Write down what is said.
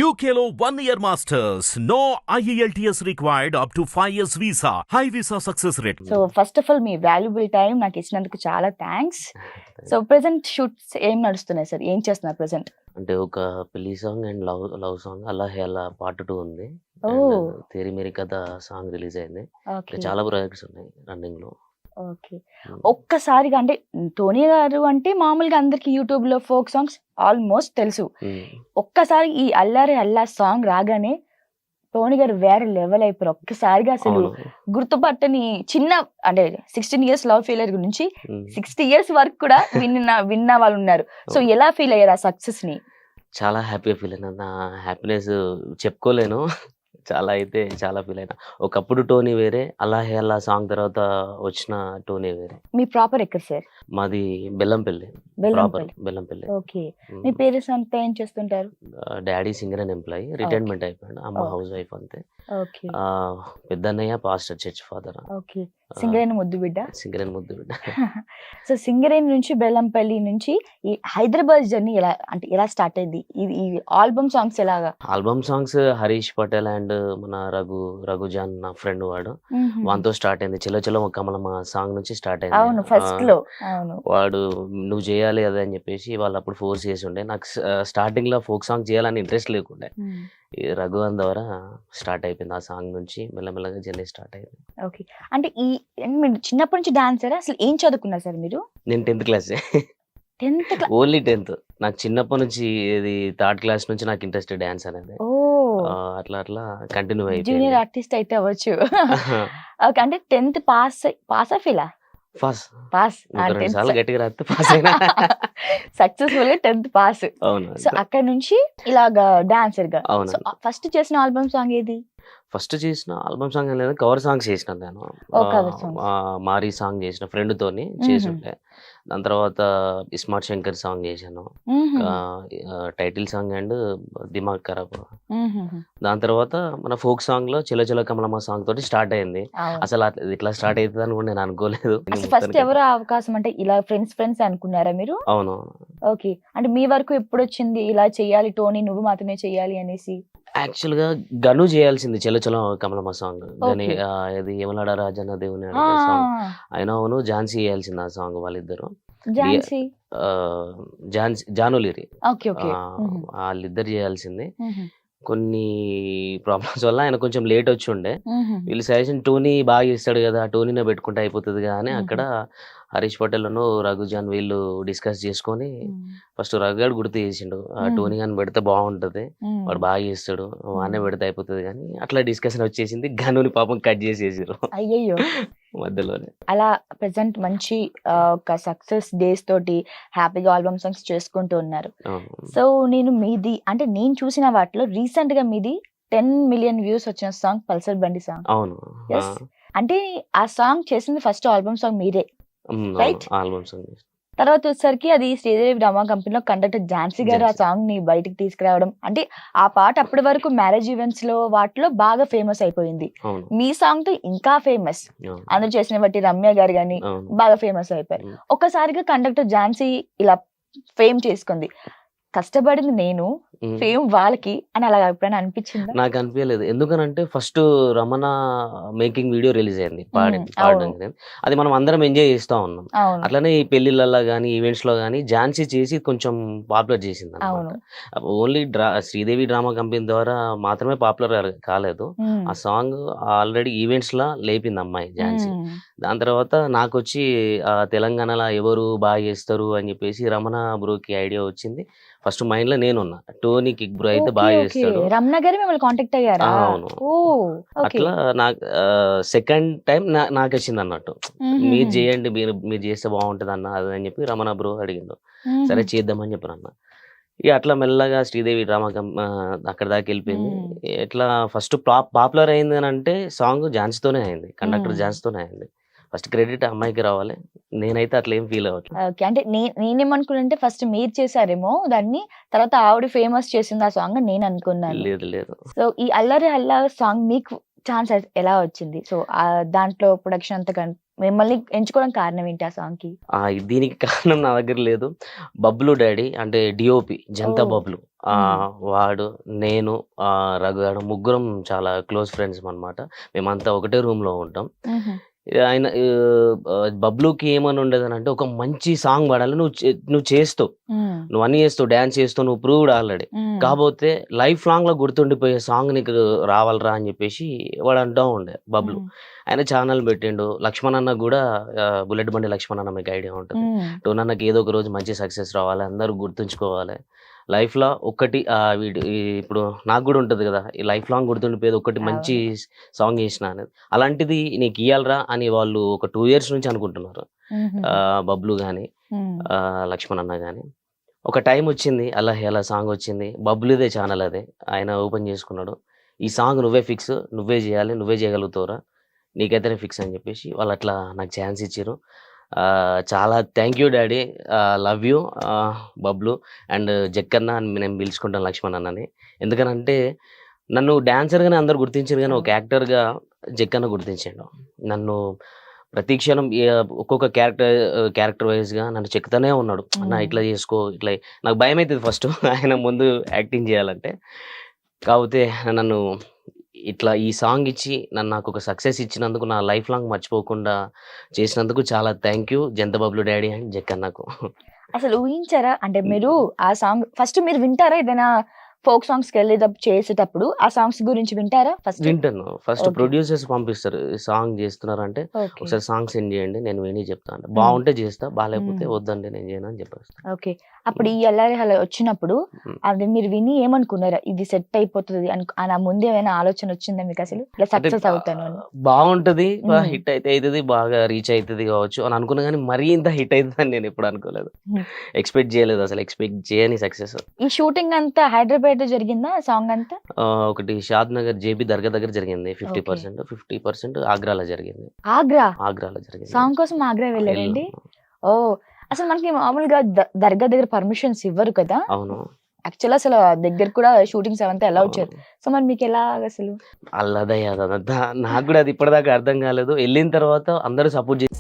UKLO 1 year masters. No IELTS required up to 5 years visa. High visa success rate. So first of all me valuable time నాకు ఇచ్చినందుకు చాలా thanks. So present shoots ఏం నడుస్తున్నాయి sir, ఏం చేస్తున్నారు present? అంటే ఒక పెళ్లి సాంగ్ అండ్ లవ్ సాంగ్ అలా అలా పార్ట్ 2 ఉంది. ఓ తేరి మేరీ కథ సాంగ్ రిలీజ్ అయింది. ఓకే చాలా ప్రాజెక్ట్స్ ఉన్నాయి రన్నింగ్ లో. ఓకే. ఒక్కసారిగా అంటే టోనీ గారు అంటే మామూలుగా అందరికి యూట్యూబ్ లో ఫోక్ సాంగ్స్ ఆల్మోస్ట్ తెలుసు. ఒక్కసారి ఈ అల్లారి అల్లా సాంగ్ రాగానే టోనీ గారు వేరే లెవెల్ అయిపోయారు. ఒక్కసారిగా అసలు గుర్తుపట్టని చిన్న అంటే 16 years లవ్ ఫెయిలియర్ గురించి 60 years వరకు కూడా విన్న వాళ్ళు ఉన్నారు. సో ఎలా ఫీల్ అయ్యారు ఆ సక్సెస్ ని? చాలా హ్యాపీగా ఫీల్ అయినా. నా హ్యాపీనెస్ చెప్పుకోలేను. చాలా ఫీల్ అయినా. ఒకప్పుడు టోనీ వేరే, అల్లా సాంగ్ తర్వాత వచ్చిన టోనీ వేరే. మీ ప్రాపర్ ఎక్కడ సార్? మాది బెల్లంపల్లి. బెల్లంపల్లి. ఓకే. మీ పేరెంట్స్ అంతా ఏం చేస్తుంటారు? Daddy singer and employee, retirement అయిపోయాడు. అమ్మ హౌస్ వైఫ్ అంతే. ఓకే. పెద్దన్నయ్య pastor, church father. Okay. Singareni ముద్దు బిడ్డ. సింగరేణి ముద్దు బిడ్డ. సో సింగరేణి నుంచి బెల్లంపల్లి నుంచి ఈ హైదరాబాద్ జర్నీ ఎలా స్టార్ట్ అయింది? ఈ ఆల్బమ్ సాంగ్స్ ఎలాగా? Album songs Harish Patel and మన రఘుజాన్ నా ఫ్రెండ్ వాడు, వానితో స్టార్ట్ అయింది. చెలో చెలో కమలమ్మ సాంగ్ నుంచి స్టార్ట్ అయింది. అవును, ఫస్ట్ లో. అవును, వాడు నువ్వు చేయాలి అదే అని చెప్పేసి వాళ్ళు అప్పుడు ఫోర్స్ చేసి ఉండే. నాకు స్టార్టింగ్ లో ఫోక్ సాంగ్ చేయాలని ఇంట్రెస్ట్ లేకుండే. రఘువన్ ద్వారా స్టార్ట్ అయిపోయింది. ఆ సాంగ్ నుంచి మెల్లమెల్లగా జర్నీ స్టార్ట్ అయింది. ఓకే. అంటే మీరు చిన్నప్పటి నుంచి డాన్సరా? అసలు ఏం చదువుకున్నారు సార్ మీరు? నేను 10th class. 10th class? Only 10th. నాకు చిన్నప్పటి నుంచి ఇది 3rd క్లాస్ నుంచి నాకు ఇంట్రెస్ట్ డాన్స్ అనేది. అట్లా కంటిన్యూ అయిపోయింది. జూనియర్ ఆర్టిస్ట్ అయితే అవ్వచ్చు. ఓకే. అంటే 10th పాస్ ఫీలా? పాస్ సార్లు గట్టిగా రాస్తే పాస్ అయినా. సక్సెస్ఫుల్ గా 10th పాస్. అవును. సో అక్కడ నుంచి ఇలాగా డాన్సర్ గా. అవును. ఫస్ట్ చేసిన ఆల్బమ్ సాంగ్ ఏది? ఫస్ట్ చేసిన ఆల్బమ్ సాంగ్ లేదు, కవర్ సాంగ్స్ చేసిన నేను. మారీ సాంగ్ చేసిన ఫ్రెండ్ తోని చేసి ఉండే. దాని తర్వాత ఇస్మార్ట్ శంకర్ సాంగ్ చేశాను, టైటిల్ సాంగ్ అండ్ దిమాగ్ ఖరాబ్. దాని తర్వాత మన ఫోక్ సాంగ్ లో చెల చెల కమలమ్మ సాంగ్ తోటి స్టార్ట్ అయింది. అసలు ఇట్లా స్టార్ట్ అవుతుంది అని కూడా నేను అనుకోలేదు. ఫస్ట్ ఎవరు అవకాశం అంటే ఇలా ఫ్రెండ్స్ అనుకున్నారా మీరు? అవును. ఓకే. అంటే మీ వరకు ఎప్పుడు వచ్చింది ఇలా చెయ్యాలి టోనీ, నువ్వు మాత్రమే చెయ్యాలి అనేసి? యాక్చువల్ గా గను చేయాల్సింది చెల చెల కమలమ్మ సాంగ్. ఇది ఏమలాడ రాజన్న దేవుని సాంగ్ అయినా అవును, ఝాన్సీ చేయాల్సింది ఆ సాంగ్. వాళ్ళిద్దరు జానులిరి వాళ్ళిద్దరు చేయాల్సింది. కొన్ని ప్రాబ్లమ్స్ వల్ల ఆయన కొంచెం లేట్ వచ్చి ఉండే. వీళ్ళు సజెషన్ టోనీ బాగా చేస్తాడు కదా, టోనీనే పెట్టుకుంటే అయిపోతుంది కదా అని అక్కడ హరీష్ పటేల్ రఘుజాన్ వీళ్ళు డిస్కస్ చేసుకొని ఫస్ట్ రఘుగాడు గుర్తు చేసిండు, టోనీ గాని పెడితే బాగుంటది, వాడు బాగా చేస్తాడు, వానే పెడితే అయిపోతుంది కానీ అట్లా డిస్కషన్ వచ్చేసింది. గనుని పాపం కట్ చేసేసారు అయ్యయ్యో మధ్యలోనే. అలా ప్రెసెంట్ మంచి ఒక సక్సెస్ డేస్ తోటి హ్యాపీగా ఆల్బమ్ సాంగ్స్ చేసుకుంటూ ఉన్నారు. సో నేను చూసిన వాటిలో రీసెంట్ గా మీది 10 million వ్యూస్ వచ్చిన సాంగ్ పల్సర్ బండి సాంగ్. అవును. అంటే ఆ సాంగ్ చేసింది ఫస్ట్ ఆల్బమ్ సాంగ్ మీరే, రైట్? Album song. తర్వాత వచ్చేసరికి అది శ్రీదేవి డ్రామా కంపెనీలో కండక్టర్ ఝాన్సీ గారు ఆ సాంగ్ ని బయటికి తీసుకురావడం, అంటే ఆ పాట అప్పటి వరకు మ్యారేజ్ ఈవెంట్స్ లో వాటిలో బాగా ఫేమస్ అయిపోయింది. మీ సాంగ్ తో ఇంకా ఫేమస్. అందరూ చేసిన బట్టి రమ్య గారు గాని బాగా ఫేమస్ అయిపోయారు. ఒక్కసారిగా కండక్టర్ ఝాన్సీ ఇలా ఫేమ్ చేసుకుంది. కష్టపడింది నేను, ఫేమ్ వాళ్ళకి అని అలా ఎప్పుడైనా అనిపించిందా? నాకు అనిపించలేదు. ఎందుకనంటే first Ramana making video release అయింది పాడడం. అది మనం అందరం ఎంజాయ్ చేస్తా ఉన్నాం. అట్లనే ఈ పెళ్లిళ్ళలో గానీ ఈవెంట్స్ లో గానీ ఝాన్సీ చేసి కొంచెం పాపులర్ చేసింది అన్నమాట. ఓన్లీ శ్రీదేవి డ్రామా కంపెనీ ద్వారా మాత్రమే పాపులర్ కాలేదు. ఆ సాంగ్ ఆల్రెడీ ఈవెంట్స్ లా లేపింది అమ్మాయి ఝాన్సీ. దాని తర్వాత నాకు వచ్చి తెలంగాణలో ఎవరు బాగా చేస్తారు అని చెప్పేసి రమణ బ్రోకి ఐడియా వచ్చింది. ఫస్ట్ మైండ్ లో నేనున్నా, టోనీ కిక్ బ్రో అయితే బాగా చేస్తాడు. రమణ గారు మిమ్మల్ని కాంటాక్ట్ అయ్యారా? అవును. అట్లా నాకు సెకండ్ టైం నాకు వచ్చింది అన్నట్టు, మీరు చేయండి, మీరు చేస్తే బాగుంటది అన్న అది అని చెప్పి రమణ బ్రో అడిగిండు. సరే చేద్దామని చెప్పాను అన్న. ఇక అట్లా మెల్లగా శ్రీదేవి డ్రామా అక్కడ దాకా వెళ్ళిపోయింది. ఎట్లా ఫస్ట్ పాపులర్ అయింది అని అంటే సాంగ్ ఝాన్సీతోనే అయింది, కండక్టర్ ఝాన్సీతోనే అయింది. ఫస్ట్ క్రెడిట్ అమ్మాయికి రావాలి. నేనైతే అట్లా ఏం ఫీల్ అవ్వట్లేదు. ఓకే. అంటే నేనేమనుకున్నానంటే ఫస్ట్ మీరు చేశారేమో దాన్ని, తర్వాత ఆవిడ ఫేమస్ చేసింది ఆ సాంగ్ నేను అనుకున్నాను. లేదు. సో ఈ అల్లరి అల్లా సాంగ్ మీకు ఛాన్స్ ఎలా వచ్చింది? సో దాంట్లో ప్రొడక్షన్ అంతా మిమ్మల్ని ఎంచుకోవడం కారణం ఏంటి ఆ సాంగ్ కి? దీనికి కారణం నా దగ్గర లేదు. బబ్లు డాడీ అంటే డిఓపి జంతా ఓ. బబ్లు. వాడు, నేను, రఘు గాడు ముగ్గురం చాలా క్లోజ్ ఫ్రెండ్స్ అనమాట. మేమంతా ఒకటే రూమ్ లో ఉంటాం. ఆయన బబ్లుకి ఏమని ఉండేదనంటే ఒక మంచి సాంగ్ పాడాలి, నువ్వు చేస్తావు, నువ్వు అన్ని చేస్తావు, డాన్స్ చేస్తావు, నువ్వు ప్రూవ్డ్ ఆల్రెడీ, కాకపోతే లైఫ్ లాంగ్ లో గుర్తుండిపోయే సాంగ్ నీకు రావాలరా అని చెప్పేసి వాడు అంటూ ఉండే బబ్లు. ఆయన ఛానల్ పెట్టిండు. లక్ష్మణ్ అన్న కూడా బుల్లెట్ బండి లక్ష్మణ్ అన్న మీకు ఐడియా ఉంటుంది. టోనన్నకి ఏదో ఒక రోజు మంచి సక్సెస్ రావాలి, అందరూ గుర్తుంచుకోవాలి లైఫ్ లో ఒక్కటి. ఇప్పుడు నాకు కూడా ఉంటది కదా, ఈ లైఫ్ లాంగ్ గుర్తుండిపోయేది ఒకటి మంచి సాంగ్ చేసిన అనేది. అలాంటిది నీకు ఇయ్యాలరా అని వాళ్ళు ఒక 2 years నుంచి అనుకుంటున్నారు. బబ్లు గాని లక్ష్మణ్ అన్న గాని. ఒక టైం వచ్చింది, అలా ఎలా సాంగ్ వచ్చింది, బబ్లుదే ఛానల్ అదే, ఆయన ఓపెన్ చేసుకున్నాడు. ఈ సాంగ్ నువ్వే ఫిక్స్, నువ్వే చేయాలి, నువ్వే చేయగలుగుతావురా, నీకైతేనే ఫిక్స్ అని చెప్పేసి వాళ్ళు అట్లా నాకు ఛాన్స్ ఇచ్చారు. చాలా thank you daddy, love you Bablu and Jakkanna అని నేను పిలుచుకుంటాను లక్ష్మణ్ అన్నని. ఎందుకనంటే నన్ను డాన్సర్గానే అందరు గుర్తించారు, కానీ ఒక యాక్టర్గా జక్కన్న గుర్తించాడు నన్ను. ప్రతి క్షణం ఒక్కొక్క క్యారెక్టర్ వైజ్గా నన్ను చెక్కుతూనే ఉన్నాడు. అన్న ఇట్లా చేసుకో, ఇట్లా. నాకు భయం అవుతుంది ఫస్ట్ ఆయన ముందు యాక్టింగ్ చేయాలంటే. కాకపోతే నన్ను ఇట్లా ఈ సాంగ్ ఇచ్చి నాకు ఒక సక్సెస్ ఇచ్చినందుకు, నా లైఫ్ లాంగ్ మర్చిపోకుండా చేసినందుకు చాలా థ్యాంక్ యూ జంత బబ్లు డాడీ అండ్ జక్కన్నకు. అసలు ఊహించారా? అంటే మీరు ఆ సాంగ్ ఫస్ట్ మీరు వింటారా? ఏదైనా ఫోక్ సాంగ్స్ కి వెళ్ళేటప్పుడు చేసేటప్పుడు ఆ సాంగ్స్ గురించి వింటారా? ఫస్ట్ వింటాను. ఫస్ట్ ప్రొడ్యూసర్స్ పంపిస్తారు, సాంగ్ చేస్తున్నారంటే ఒకసారి సాంగ్ సెండ్ చేయండి, నేను విని చెప్తాను. బాగుంటే చేస్తా, బాగాలేకపోతే వద్దండి నేను చేయను అని చెప్పేస్తాను. ఓకే. అప్పుడు ఈ ఎల్లారి హల వచ్చినప్పుడు అది మీరు విని ఏమనుకున్నారా? ఇది సెట్ అయిపోతుంది అని ముందు ఏమైనా ఆలోచన వచ్చిందా మీకు? అసలు ఇలా సక్సెస్ అవుతాను అని. బాగుంటది, హిట్ అయితే అవుతుంది, బాగా రీచ్ అవుతుంది కావచ్చు అని అనుకున్నా, కానీ మరీ ఇంత హిట్ అవుతుంది అని నేను ఎప్పుడు అనుకోలేదు, ఎక్స్పెక్ట్ చేయలేదు. అసలు ఎక్స్పెక్ట్ చేయని సక్సెస్. ఈ షూటింగ్ అంతా హైదరాబాద్ జరిగిందా? సాంగ్ అంతా ఒకటి షాద్ నగర్ జేబీ దర్గా దగ్గర జరిగింది 50%, ఆగ్రాలో జరిగింది. ఆగ్రాలో జరిగింది. సాంగ్ కోసం ఆగ్రా వెళ్ళారండి? ఓ, అసలు మనకి మామూలుగా దర్గా దగ్గర పర్మిషన్స్ ఇవ్వరు కదా? అవును. యాక్చువల్ అసలు దగ్గర కూడా షూటింగ్స్ అవంతా ఎలా వచ్చారు? సో మరి మీకు ఎలా అసలు? అల్లదయ్యా, నాకు కూడా అది ఇప్పటిదాకా అర్థం కాలేదు. వెళ్ళిన తర్వాత అందరూ సపోర్ట్ చేసి